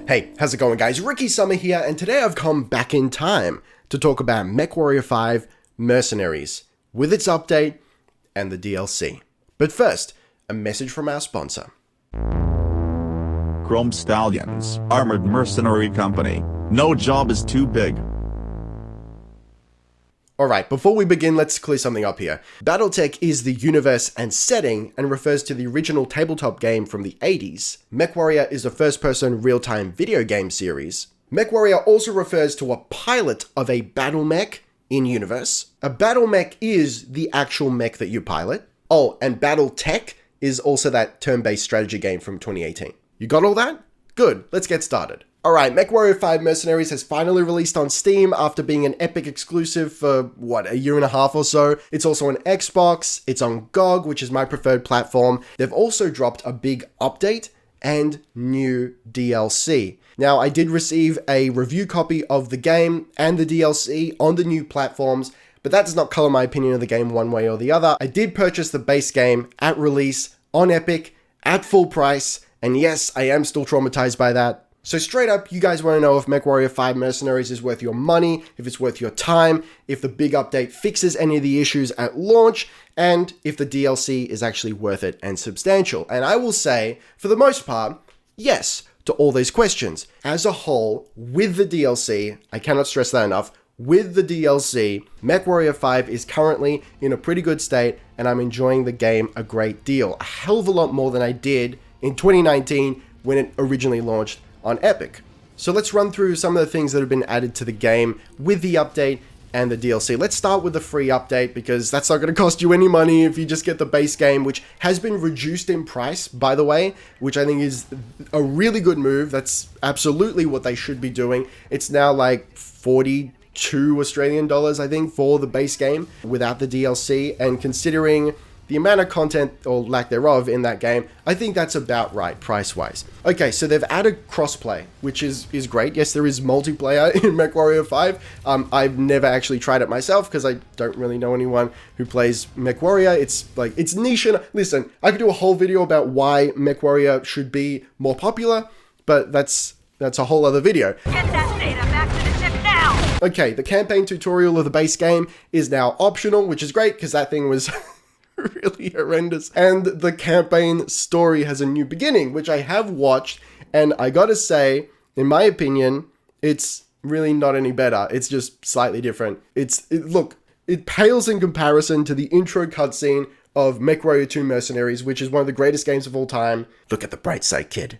Hey, how's it going guys? Ricky Summer here, and today I've come back in time to talk about MechWarrior 5 Mercenaries, with its update and the DLC. But first, a message from our sponsor. Chrome Stallions, armored mercenary company. No job is too big. Alright, before we begin, let's clear something up here. Battletech is the universe and setting and refers to the original tabletop game from the 80s. MechWarrior is a first-person real-time video game series. MechWarrior also refers to a pilot of a battle mech in-universe. A battle mech is the actual mech that you pilot. Oh, and Battletech is also that turn-based strategy game from 2018. You got all that? Good, let's get started. Alright, MechWarrior 5 Mercenaries has finally released on Steam after being an Epic exclusive for, a year and a half or so. It's also on Xbox, it's on GOG, which is my preferred platform. They've also dropped a big update and new DLC. Now, I did receive a review copy of the game and the DLC on the new platforms, but that does not color my opinion of the game one way or the other. I did purchase the base game at release on Epic at full price, and yes, I am still traumatized by that. So straight up, you guys want to know if MechWarrior 5 Mercenaries is worth your money, if it's worth your time, if the big update fixes any of the issues at launch, and if the DLC is actually worth it and substantial. And I will say, for the most part, yes to all these questions. As a whole, with the DLC, I cannot stress that enough, with the DLC, MechWarrior 5 is currently in a pretty good state, and I'm enjoying the game a great deal. A hell of a lot more than I did in 2019 when it originally launched on Epic. So let's run through some of the things that have been added to the game with the update and the DLC. Let's start with the free update because that's not going to cost you any money if you just get the base game, which has been reduced in price, by the way, which I think is a really good move. That's absolutely what they should be doing. It's now like 42 Australian dollars, I think, for the base game without the DLC, and considering the amount of content, or lack thereof, in that game, I think that's about right, price-wise. Okay, so they've added crossplay, which is great. Yes, there is multiplayer in MechWarrior 5. I've never actually tried it myself, because I don't really know anyone who plays MechWarrior. It's niche, and listen, I could do a whole video about why MechWarrior should be more popular, but that's a whole other video. Get that data back to the ship now! Okay, the campaign tutorial of the base game is now optional, which is great, because that thing was really horrendous. And the campaign story has a new beginning, which I have watched, and I gotta say, in my opinion, it's really not any better. It's just slightly different. Look, it pales in comparison to the intro cutscene of MechWarrior 2 Mercenaries, which is one of the greatest games of all time. Look at the bright side, kid.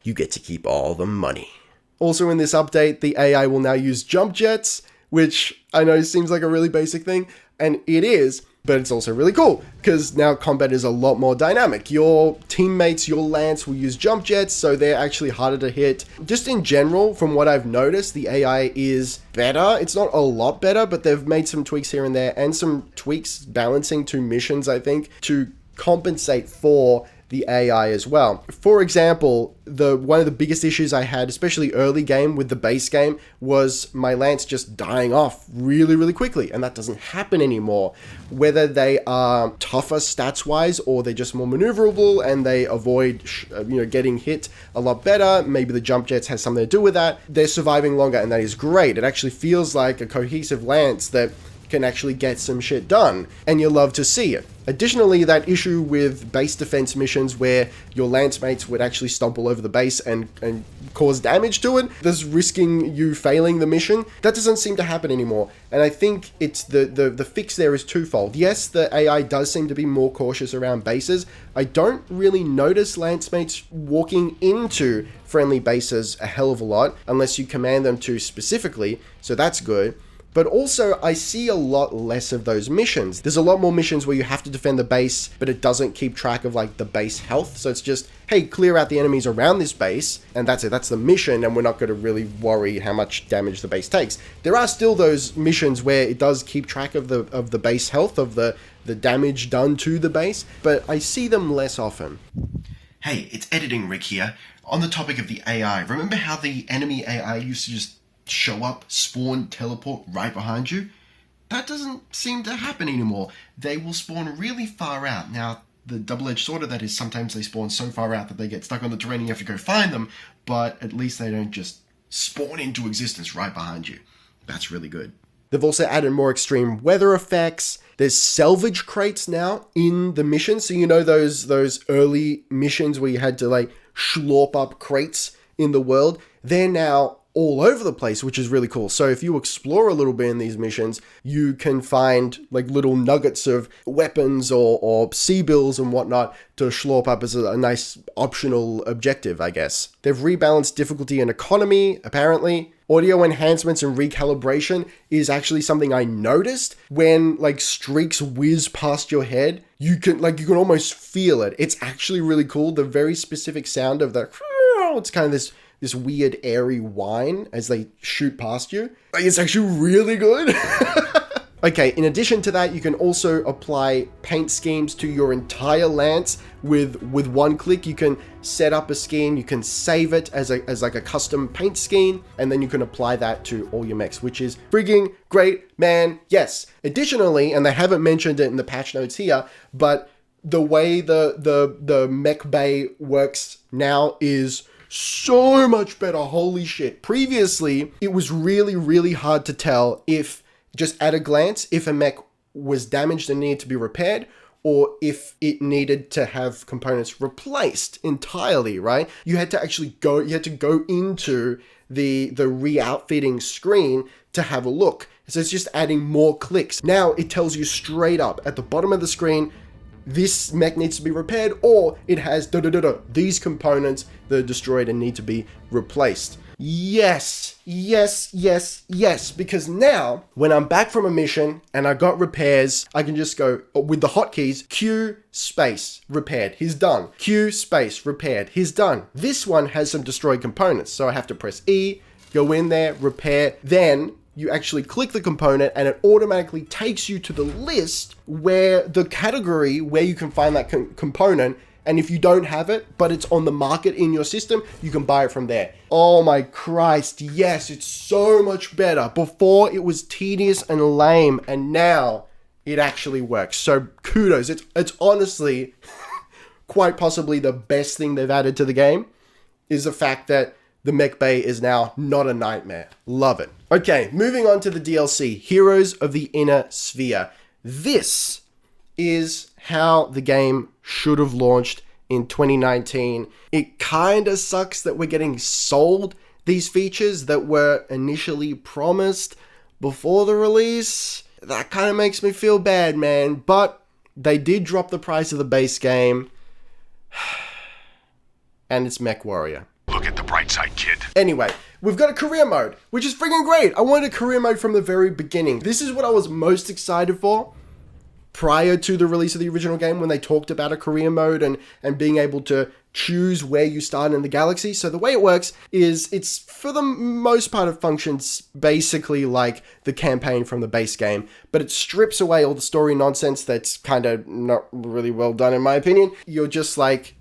You get to keep all the money. Also in this update, the AI will now use jump jets, which I know seems like a really basic thing, and it is, but it's also really cool, because now combat is a lot more dynamic. Your teammates, your lance will use jump jets, so they're actually harder to hit. Just in general, from what I've noticed, the AI is better. It's not a lot better, but they've made some tweaks here and there, and some tweaks balancing two missions, I think, to compensate for the AI as well. For example, one of the biggest issues I had, especially early game with the base game, was my lance just dying off really, really quickly, and that doesn't happen anymore. Whether they are tougher stats-wise or they're just more maneuverable and they avoid getting hit a lot better, maybe the jump jets has something to do with that, they're surviving longer, and that is great. It actually feels like a cohesive lance that can actually get some shit done, and you love to see it. Additionally, that issue with base defense missions where your lance mates would actually stomp all over the base and cause damage to it, thus risking you failing the mission, that doesn't seem to happen anymore. And I think it's the fix there is twofold. Yes, the AI does seem to be more cautious around bases. I don't really notice lance mates walking into friendly bases a hell of a lot, unless you command them to specifically, so that's good. But also, I see a lot less of those missions. There's a lot more missions where you have to defend the base, but it doesn't keep track of like the base health. So it's just, hey, clear out the enemies around this base, and that's it. That's the mission, and we're not going to really worry how much damage the base takes. There are still those missions where it does keep track of the base health, of the damage done to the base, but I see them less often. Hey, it's Editing Rick here. On the topic of the AI, remember how the enemy AI used to just show up, spawn, teleport right behind you? That doesn't seem to happen anymore. They will spawn really far out. Now, the double-edged sword of that is sometimes they spawn so far out that they get stuck on the terrain and you have to go find them, but at least they don't just spawn into existence right behind you. That's really good. They've also added more extreme weather effects. There's salvage crates now in the mission. So you know those early missions where you had to like schlorp up crates in the world? They're now all over the place, which is really cool. So if you explore a little bit in these missions, you can find like little nuggets of weapons or sea bills and whatnot to schlorp up as a nice optional objective, I guess. They've rebalanced difficulty and economy, apparently. Audio enhancements and recalibration is actually something I noticed. When like streaks whiz past your head, you can almost feel it. It's actually really cool. The very specific sound of the, it's kind of this weird airy whine as they shoot past you. Like, it's actually really good. Okay, in addition to that, you can also apply paint schemes to your entire lance with one click. You can set up a scheme, you can save it as like a custom paint scheme, and then you can apply that to all your mechs, which is frigging great, man. Yes. Additionally, and they haven't mentioned it in the patch notes here, but the way the Mechbay works now is so much better. Holy shit. Previously, it was really, really hard to tell if, just at a glance, if a mech was damaged and needed to be repaired, or if it needed to have components replaced entirely, right? You had to actually go into the re-outfitting screen to have a look. So it's just adding more clicks. Now it tells you straight up at the bottom of the screen, this mech needs to be repaired, or it has these components that are destroyed and need to be replaced. Yes, yes, yes, yes, because now when I'm back from a mission and I got repairs, I can just go with the hotkeys, Q space repaired, he's done. Q space repaired, he's done. This one has some destroyed components, so I have to press E, go in there, repair, then you actually click the component and it automatically takes you to the list where the category where you can find that component. And if you don't have it, but it's on the market in your system, you can buy it from there. Oh my Christ, yes, it's so much better. Before it was tedious and lame, and now it actually works. So kudos, it's honestly quite possibly the best thing they've added to the game is the fact that the Mechbay is now not a nightmare. Love it. Okay, moving on to the DLC, Heroes of the Inner Sphere. This is how the game should have launched in 2019. It kind of sucks that we're getting sold these features that were initially promised before the release. That kind of makes me feel bad, man. But they did drop the price of the base game. And it's MechWarrior. Look at the bright side, kid. Anyway, we've got a career mode, which is freaking great. I wanted a career mode from the very beginning. This is what I was most excited for prior to the release of the original game, when they talked about a career mode and being able to choose where you start in the galaxy. So the way it works is it's, for the most part, it functions basically like the campaign from the base game, but it strips away all the story nonsense that's kind of not really well done in my opinion. You're just like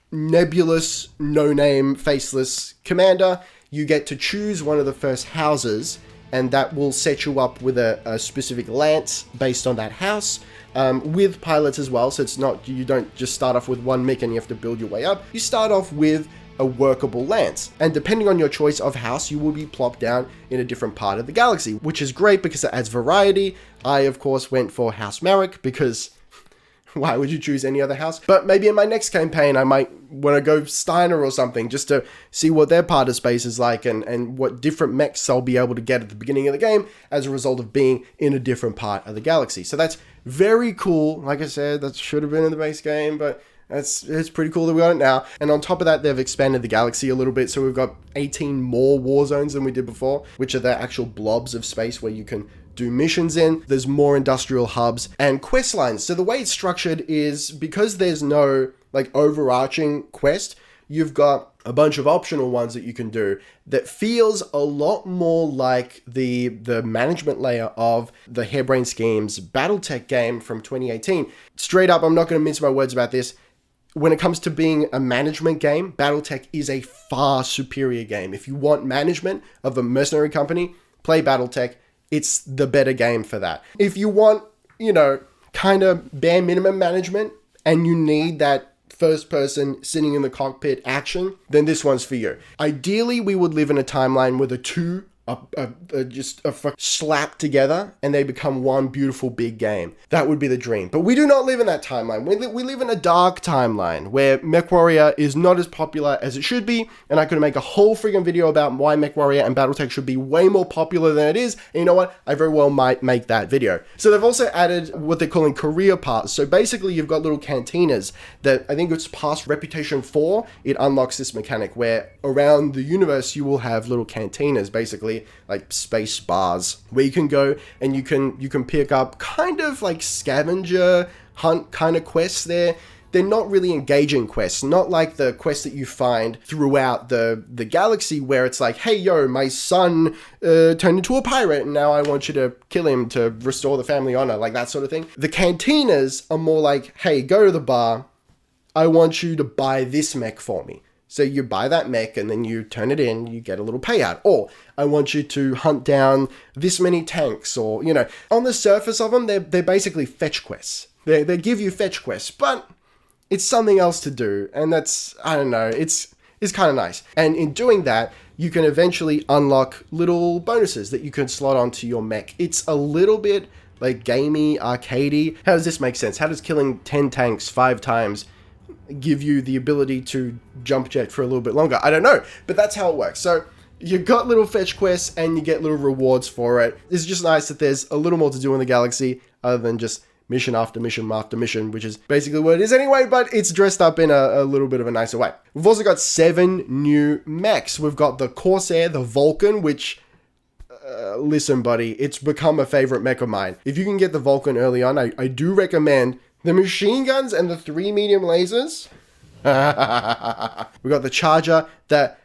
nebulous, no-name, faceless commander. You get to choose one of the first houses, and that will set you up with a specific lance based on that house. With pilots as well, so it's not, you don't just start off with one mech and you have to build your way up. You start off with a workable lance, and depending on your choice of house, you will be plopped down in a different part of the galaxy, which is great because it adds variety. I, of course, went for House Merrick because why would you choose any other house? But maybe in my next campaign, I might want to go Steiner or something just to see what their part of space is like and what different mechs I'll be able to get at the beginning of the game as a result of being in a different part of the galaxy. So that's very cool. Like I said, that should have been in the base game, but it's pretty cool that we got it now. And on top of that, they've expanded the galaxy a little bit. So we've got 18 more war zones than we did before, which are the actual blobs of space where you can do missions in. There's more industrial hubs and quest lines. So the way it's structured is because there's no like overarching quest, you've got a bunch of optional ones that you can do that feels a lot more like the management layer of the Harebrained Schemes Battletech game from 2018. Straight up, I'm not going to mince my words about this. When it comes to being a management game, Battletech is a far superior game. If you want management of a mercenary company, play Battletech. It's the better game for that. If you want, kind of bare minimum management and you need that first person sitting in the cockpit action, then this one's for you. Ideally, we would live in a timeline where the two just slap together and they become one beautiful big game. That would be the dream. But we do not live in that timeline. We live in a dark timeline where MechWarrior is not as popular as it should be, and I could make a whole freaking video about why MechWarrior and Battletech should be way more popular than it is. And you know what? I very well might make that video. So they've also added what they're calling career paths. So basically you've got little cantinas that I think it's past Reputation 4. It unlocks this mechanic where around the universe you will have little cantinas, basically like space bars, where you can go and you can pick up kind of like scavenger hunt kind of quests there. They're not really engaging quests, not like the quests that you find throughout the galaxy where it's like, hey, yo, my son turned into a pirate and now I want you to kill him to restore the family honor, like that sort of thing. The cantinas are more like, hey, go to the bar, I want you to buy this mech for me. So you buy that mech and then you turn it in, you get a little payout. Or I want you to hunt down this many tanks, or, you know, on the surface of them, they're basically fetch quests. They give you fetch quests, but it's something else to do. And that's, I don't know, it's kind of nice. And in doing that, you can eventually unlock little bonuses that you can slot onto your mech. It's a little bit like gamey, arcadey. How does this make sense? How does killing 10 tanks 5 times give you the ability to jump jet for a little bit longer? I don't know, but that's how it works. So you've got little fetch quests and you get little rewards for it. It's just nice that there's a little more to do in the galaxy other than just mission after mission after mission, which is basically what it is anyway, but it's dressed up in a little bit of a nicer way. We've also got 7 new mechs. We've got the Corsair, the Vulcan, which listen, buddy, it's become a favorite mech of mine. If you can get the Vulcan early on, I do recommend the machine guns and the 3 medium lasers. We got the Charger, the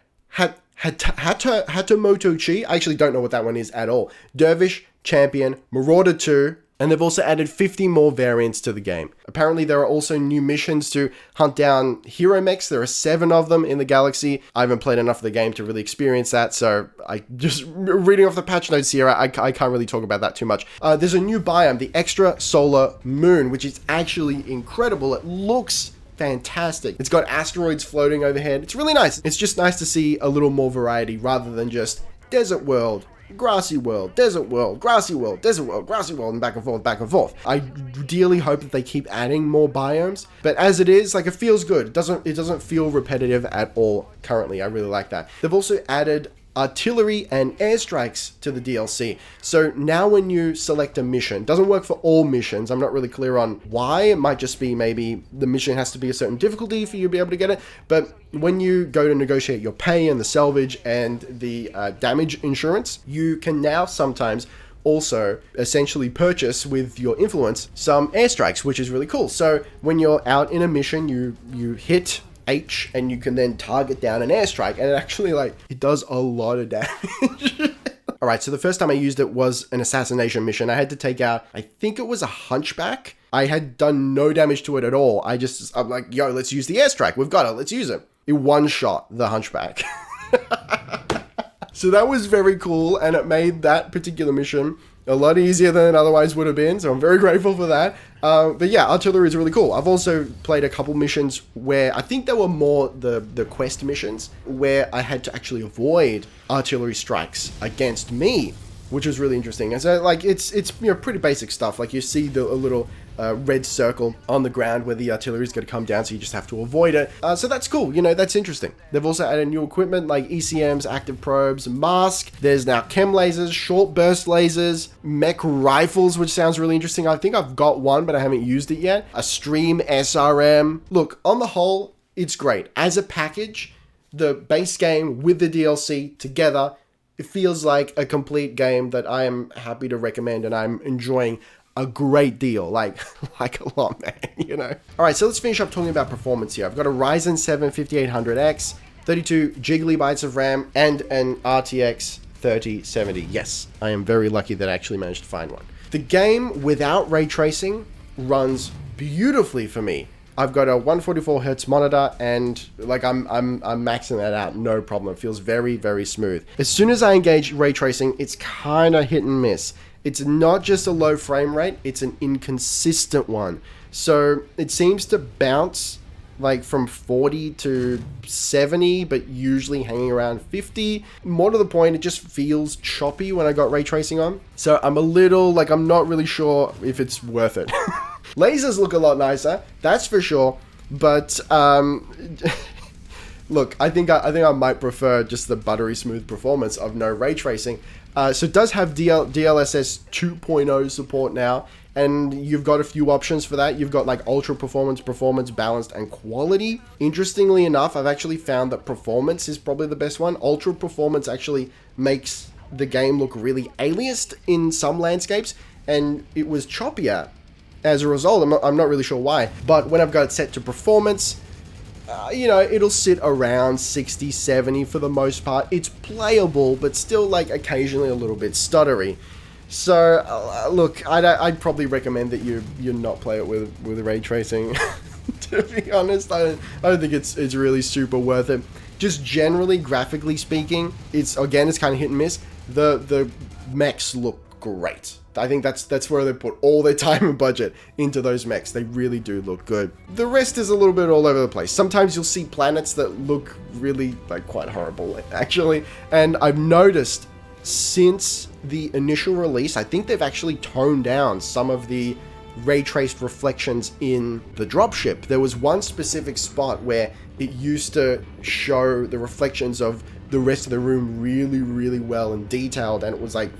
Hatamoto Chi. I actually don't know what that one is at all. Dervish, Champion, Marauder 2, and they've also added 50 more variants to the game. Apparently there are also new missions to hunt down hero mechs. There are 7 of them in the galaxy. I haven't played enough of the game to really experience that, so I just reading off the patch notes here, I can't really talk about that too much. There's a new biome, the Extra Solar Moon, which is actually incredible. It looks fantastic. It's got asteroids floating overhead. It's really nice. It's just nice to see a little more variety rather than just desert world, grassy world, desert world, grassy world, desert world, grassy world, and back and forth, back and forth. I dearly hope that they keep adding more biomes, but as it is, like, it feels good. It doesn't feel repetitive at all currently. I really like that. They've also added artillery and airstrikes to the DLC. So now when you select a mission, doesn't work for all missions. I'm not really clear on why. It might just be maybe the mission has to be a certain difficulty for you to be able to get it. But when you go to negotiate your pay and the salvage and the damage insurance, you can now sometimes also essentially purchase with your influence some airstrikes, which is really cool. So when you're out in a mission, you hit H and you can then target down an airstrike, and it actually, like, it does a lot of damage. All right, so the first time I used it was an assassination mission. I had to take out, I think it was a hunchback. I had done no damage to it at all. I'm like, yo, let's use the airstrike. We've got it. Let's use it. It one-shot the hunchback. So that was very cool, and it made that particular mission a lot easier than it otherwise would have been, so I'm very grateful for that. But yeah, artillery is really cool. I've also played a couple missions where I think there were more the quest missions where I had to actually avoid artillery strikes against me, which was really interesting. And so, like, it's you know, pretty basic stuff. Like, you see a little red circle on the ground where the artillery is going to come down, so you just have to avoid it. So that's cool, you know, that's interesting. They've also added new equipment like ECMs, active probes, mask. There's now chem lasers, short burst lasers, mech rifles, which sounds really interesting. I think I've got one, but I haven't used it yet. A stream SRM. Look, on the whole, it's great. As a package, the base game with the DLC together, it feels like a complete game that I am happy to recommend, and I'm enjoying a great deal, like a lot, man, you know. All right, so let's finish up talking about performance here. I've got a Ryzen 7 5800X, 32 gigabytes of RAM, and an RTX 3070. Yes, I am very lucky that I actually managed to find one. The game without ray tracing runs beautifully for me. I've got a 144 hertz monitor, and like I'm maxing that out, no problem. It feels very, very smooth. As soon as I engage ray tracing, it's kind of hit and miss. it's not just a low frame rate, it's an inconsistent one. So it seems to bounce like from 40 to 70, but usually hanging around 50. More to the point, it just feels choppy when I got ray tracing on. So I'm a little, like, I'm not really sure if it's worth it. Lasers look a lot nicer, that's for sure. But, look, I think I might prefer just the buttery smooth performance of no ray tracing. So it does have DLSS 2.0 support now, and you've got a few options for that. You've got like ultra performance, performance, balanced, and quality. Interestingly enough, I've actually found that performance is probably the best one. Ultra performance actually makes the game look really aliased in some landscapes, and it was choppier as a result. I'm not really sure why, but when I've got it set to performance, you know, it'll sit around 60, 70 for the most part. It's playable, but still like occasionally a little bit stuttery. So, look, I'd probably recommend that you not play it with ray tracing. To be honest, I don't think it's really super worth it. Just generally, graphically speaking, it's kind of hit and miss. The mechs look great. I think that's where they put all their time and budget into those mechs. They really do look good. The rest is a little bit all over the place. Sometimes you'll see planets that look really like quite horrible, actually. And I've noticed since the initial release, I think they've actually toned down some of the ray traced reflections in the dropship. There was one specific spot where it used to show the reflections of the rest of the room really, really well and detailed, and it was like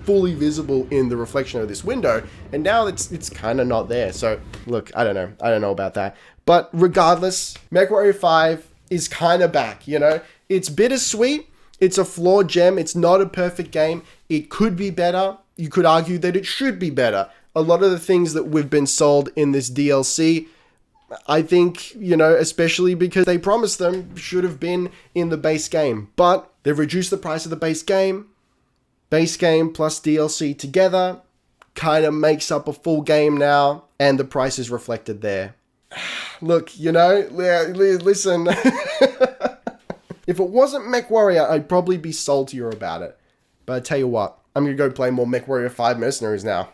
fully visible in the reflection of this window, and now it's kind of not there. So look, I don't know about that, but regardless, MechWarrior 5 is kind of back. You know, it's bittersweet. It's a flawed gem. It's not a perfect game. It could be better. You could argue that it should be better. A lot of the things that we've been sold in this DLC, I think, you know, especially because they promised them, should have been in the base game. But they've reduced the price of the base game. Base game plus DLC together kind of makes up a full game now, and the price is reflected there. Look, you know, listen. If it wasn't MechWarrior, I'd probably be saltier about it. But I tell you what, I'm going to go play more MechWarrior 5 Mercenaries now.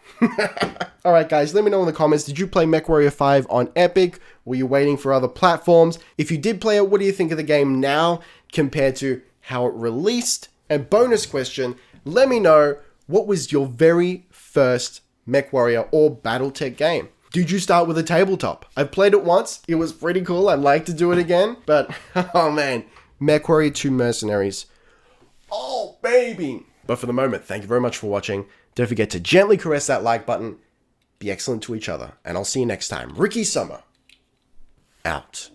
Alright guys, let me know in the comments, did you play MechWarrior 5 on Epic? Were you waiting for other platforms? If you did play it, what do you think of the game now compared to how it released? And bonus question, let me know, what was your very first MechWarrior or Battletech game? Did you start with a tabletop? I've played it once, it was pretty cool, I'd like to do it again, but oh man, MechWarrior 2 Mercenaries. Oh baby! But for the moment, thank you very much for watching. Don't forget to gently caress that like button. Be excellent to each other, and I'll see you next time. Ricky Summer, out.